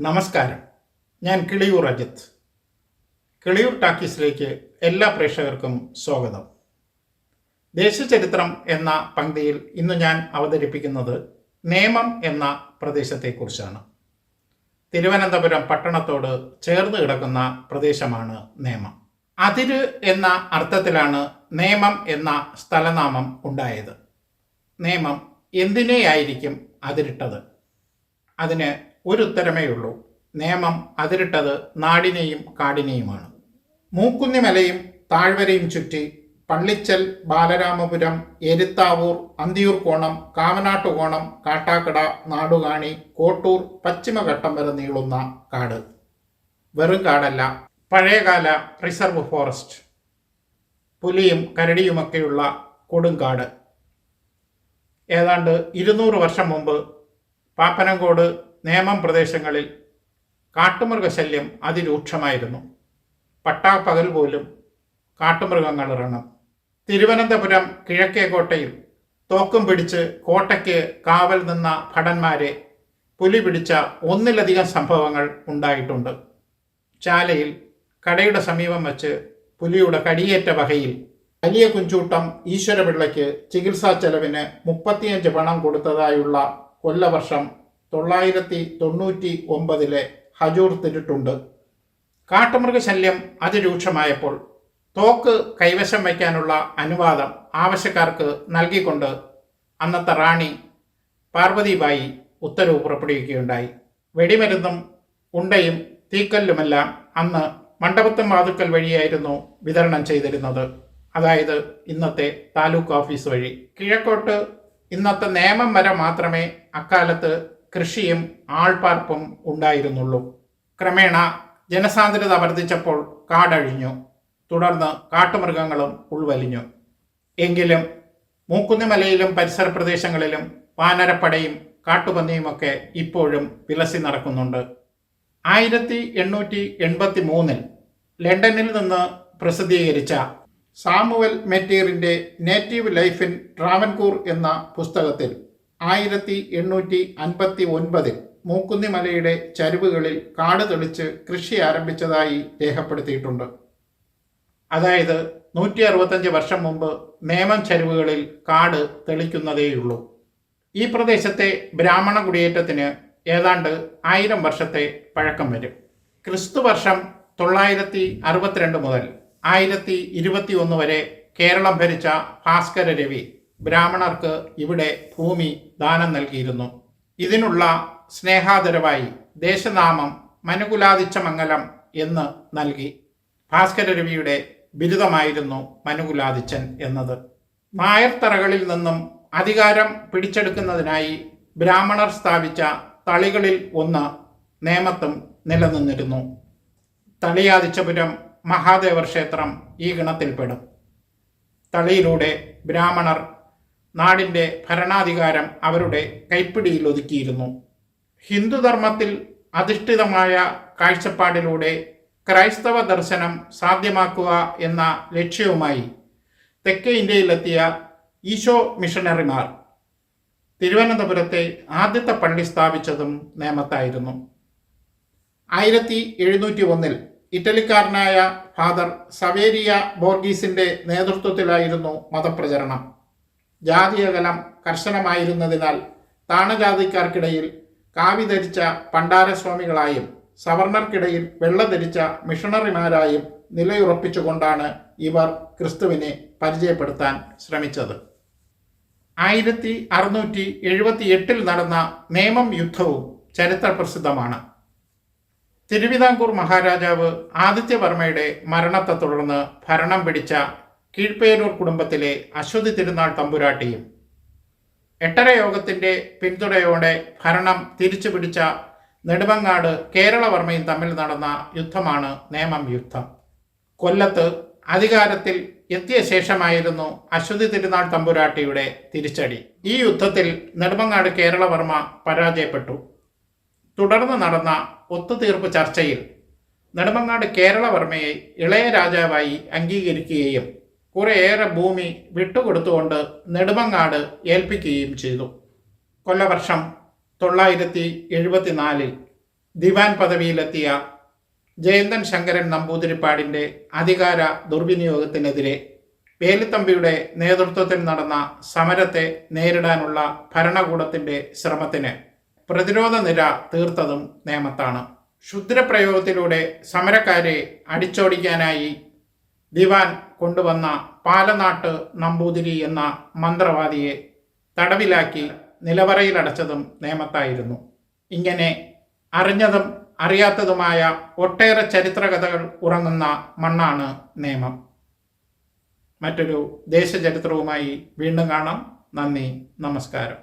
നമസ്കാരം, ഞാൻ കിളിയൂർ അജിത്ത്. കിളിയൂർ ടാക്കീസിലേക്ക് എല്ലാ പ്രേക്ഷകർക്കും സ്വാഗതം. ദേശചരിത്രം എന്ന പങ്ക്തിയിൽ ഇന്ന് ഞാൻ അവതരിപ്പിക്കുന്നത് നേമം എന്ന പ്രദേശത്തെക്കുറിച്ചാണ്. തിരുവനന്തപുരം പട്ടണത്തോട് ചേർന്ന് കിടക്കുന്ന പ്രദേശമാണ് നേമം. അതിര് എന്ന അർത്ഥത്തിലാണ് നേമം എന്ന സ്ഥലനാമം ഉണ്ടായത്. നേമം എന്തിനെയായിരിക്കും അതിരിട്ടത്? അതിന് ഒരു ഉത്തരമേ ഉള്ളൂ. നേമം അതിരിട്ടത് നാടിനെയും കാടിനെയുമാണ്. മൂക്കുന്നിമലയും താഴ്വരയും ചുറ്റി പള്ളിച്ചൽ, ബാലരാമപുരം, എരുത്താവൂർ, അന്തിയൂർക്കോണം, കാമനാട്ടുകോണം, കാട്ടാക്കട, നാടുകാണി, കോട്ടൂർ, പശ്ചിമഘട്ടം വരെ നീളുന്ന കാട്. വെറും കാടല്ല, പഴയകാല റിസർവ് ഫോറസ്റ്റ്. പുലിയും കരടിയുമൊക്കെയുള്ള കൊടുങ്കാട്. ഏതാണ്ട് 200 വർഷം മുമ്പ് പാപ്പനംകോട്, നേമം പ്രദേശങ്ങളിൽ കാട്ടുമൃഗശല്യം അതിരൂക്ഷമായിരുന്നു. പട്ടാപ്പകൽ പോലും കാട്ടുമൃഗങ്ങൾ ഇറങ്ങും. തിരുവനന്തപുരം കിഴക്കേക്കോട്ടയിൽ തോക്കും പിടിച്ച് കോട്ടയ്ക്ക് കാവൽ നിന്ന ഭടന്മാരെ പുലി പിടിച്ച ഒന്നിലധികം സംഭവങ്ങൾ ഉണ്ടായിട്ടുണ്ട്. ചാലയിൽ കടയുടെ സമീപം വച്ച് പുലിയുടെ കടിയേറ്റ വകയിൽ വലിയ കുഞ്ചൂട്ടം ഈശ്വരപിള്ളയ്ക്ക് ചികിത്സാ ചെലവിന് 35 പണം കൊടുത്തതായുള്ള കൊല്ലവർഷം 999 ഹജൂർ തിരുട്ടുണ്ട്. കാട്ടുമൃഗശല്യം അതിരൂക്ഷമായപ്പോൾ തോക്ക് കൈവശം വയ്ക്കാനുള്ള അനുവാദം ആവശ്യക്കാർക്ക് നൽകിക്കൊണ്ട് അന്നത്തെ റാണി പാർവതിബായി ഉത്തരവ് പുറപ്പെടുവിക്കുകയുണ്ടായി. വെടിമരുന്നും ഉണ്ടയും തീക്കല്ലുമെല്ലാം അന്ന് മണ്ഡപത്തും വാതുക്കൽ വഴിയായിരുന്നു വിതരണം ചെയ്തിരുന്നത്. അതായത് ഇന്നത്തെ താലൂക്ക് ഓഫീസ് വഴി. കിഴക്കോട്ട് ഇന്നത്തെ നേമം വരെ മാത്രമേ അക്കാലത്ത് കൃഷിയും ആൾപ്പാർപ്പും ഉണ്ടായിരുന്നുള്ളൂ. ക്രമേണ ജനസാന്ദ്രത വർദ്ധിച്ചപ്പോൾ കാടഴിഞ്ഞു. തുടർന്ന് കാട്ടുമൃഗങ്ങളും ഉൾവലിഞ്ഞു. എങ്കിലും മൂക്കുന്നിമലയിലും പരിസര പ്രദേശങ്ങളിലും വാനരപ്പടയും കാട്ടുപന്നിയുമൊക്കെ ഇപ്പോഴും വിലസി നടക്കുന്നുണ്ട്. 1883 ലണ്ടനിൽ നിന്ന് പ്രസിദ്ധീകരിച്ച സാമുവൽ മെറ്റീറിൻ്റെ നേറ്റീവ് ലൈഫ് ഇൻ ട്രാവൻകൂർ എന്ന പുസ്തകത്തിൽ 1859 മൂക്കുന്നിമലയുടെ ചരിവുകളിൽ കാട് തെളിച്ച് കൃഷി ആരംഭിച്ചതായി രേഖപ്പെടുത്തിയിട്ടുണ്ട്. അതായത് 165 വർഷം മുമ്പ് നേമം ചരിവുകളിൽ കാട് തെളിക്കുന്നതേയുള്ളൂ. ഈ പ്രദേശത്തെ ബ്രാഹ്മണ കുടിയേറ്റത്തിന് ഏതാണ്ട് 1000 വർഷത്തെ പഴക്കം വരും. ക്രിസ്തുവർഷം 962 മുതൽ 1021 വരെ കേരളം ഭരിച്ച ഭാസ്കര രവി ബ്രാഹ്മണർക്ക് ഇവിടെ ഭൂമി ദാനം നൽകിയിരുന്നു. ഇതിനുള്ള സ്നേഹാദരവായി ദേശനാമം മനുകുലാദിച്ചമംഗലം എന്ന് നൽകി. ഭാസ്കര രവിയുടെ ബിരുദമായിരുന്നു മനുകുലാദിച്ചൻ എന്നത്. നായർ തറകളിൽ നിന്നും അധികാരം പിടിച്ചെടുക്കുന്നതിനായി ബ്രാഹ്മണർ സ്ഥാപിച്ച തളികളിൽ ഒന്ന് നേമത്തും നിലനിന്നിരുന്നു. തളിയാദിച്ചപുരം മഹാദേവർ ക്ഷേത്രം ഈ ഗണത്തിൽപ്പെടും. തളിയിലൂടെ ബ്രാഹ്മണർ നാടിൻ്റെ ഭരണാധികാരം അവരുടെ കൈപ്പിടിയിൽ ഒതുക്കിയിരുന്നു. ഹിന്ദുധർമ്മത്തിൽ അധിഷ്ഠിതമായ കാഴ്ചപ്പാടിലൂടെ ക്രൈസ്തവ ദർശനം സാധ്യമാക്കുക എന്ന ലക്ഷ്യവുമായി തെക്കേ ഇന്ത്യയിലെത്തിയ ഈശോ മിഷണറിമാർ തിരുവനന്തപുരത്തെ ആദ്യത്തെ പള്ളി സ്ഥാപിച്ചതും നേമത്തായിരുന്നു. 1701 ഇറ്റലിക്കാരനായ ഫാദർ സവേരിയ ബോർഗീസിൻ്റെ നേതൃത്വത്തിലായിരുന്നു മതപ്രചരണം. ജാതിയകലം കർശനമായിരുന്നതിനാൽ താണജാതിക്കാർക്കിടയിൽ കാവി ധരിച്ച പണ്ടാരസ്വാമികളായും സവർണർക്കിടയിൽ വെള്ള ധരിച്ച മിഷണറിമാരായും നിലയുറപ്പിച്ചുകൊണ്ടാണ് ഇവർ ക്രിസ്തുവിനെ പരിചയപ്പെടുത്താൻ ശ്രമിച്ചത്. 1678 നടന്ന നേമം യുദ്ധവും ചരിത്രപ്രസിദ്ധമാണ്. തിരുവിതാംകൂർ മഹാരാജാവ് ആദിത്യവർമ്മയുടെ മരണത്തെ തുടർന്ന് ഭരണം പിടിച്ച കീഴ്പേരൂർ കുടുംബത്തിലെ അശ്വതി തിരുനാൾ തമ്പുരാട്ടിയും എട്ടര യോഗത്തിൻ്റെ പിന്തുണയോടെ ഭരണം തിരിച്ചു പിടിച്ച നെടുമങ്ങാട് കേരളവർമ്മയും തമ്മിൽ നടന്ന യുദ്ധമാണ് നേമം യുദ്ധം. കൊല്ലത്ത് അധികാരത്തിൽ എത്തിയ ശേഷമായിരുന്നു അശ്വതി തിരുനാൾ തമ്പുരാട്ടിയുടെ തിരിച്ചടി. ഈ യുദ്ധത്തിൽ നെടുമങ്ങാട് കേരളവർമ്മ പരാജയപ്പെട്ടു. തുടർന്ന് നടന്ന ഒത്തുതീർപ്പ് ചർച്ചയിൽ നെടുമങ്ങാട് കേരളവർമ്മയെ ഇളയ രാജാവായി അംഗീകരിക്കുകയും കുറേയേറെ ഭൂമി വിട്ടുകൊടുത്തുകൊണ്ട് നെടുമങ്ങാട് ഏൽപ്പിക്കുകയും ചെയ്തു. കൊല്ലവർഷം 974 ദിവാൻ പദവിയിലെത്തിയ ജയന്തൻ ശങ്കരൻ നമ്പൂതിരിപ്പാടിൻ്റെ അധികാര ദുർവിനിയോഗത്തിനെതിരെ വേലുത്തമ്പിയുടെ നേതൃത്വത്തിൽ നടന്ന സമരത്തെ നേരിടാനുള്ള ഭരണകൂടത്തിൻ്റെ ശ്രമത്തിന് പ്രതിരോധ നിര തീർത്തതും നേമത്താണ്. ക്ഷുദ്രപ്രയോഗത്തിലൂടെ സമരക്കാരെ അടിച്ചോടിക്കാനായി ദിവാൻ കൊണ്ടുവന്ന പാലനാട്ട് നമ്പൂതിരി എന്ന മന്ത്രവാദിയെ തടവിലാക്കി നിലവറയിലടച്ചതും നേമത്തായിരുന്നു. ഇങ്ങനെ അറിഞ്ഞതും അറിയാത്തതുമായ ഒട്ടേറെ ചരിത്രകഥകൾ ഉറങ്ങുന്ന മണ്ണാണ് നേമം. മറ്റൊരു ദേശചരിത്രവുമായി വീണ്ടും കാണാം. നന്ദി, നമസ്കാരം.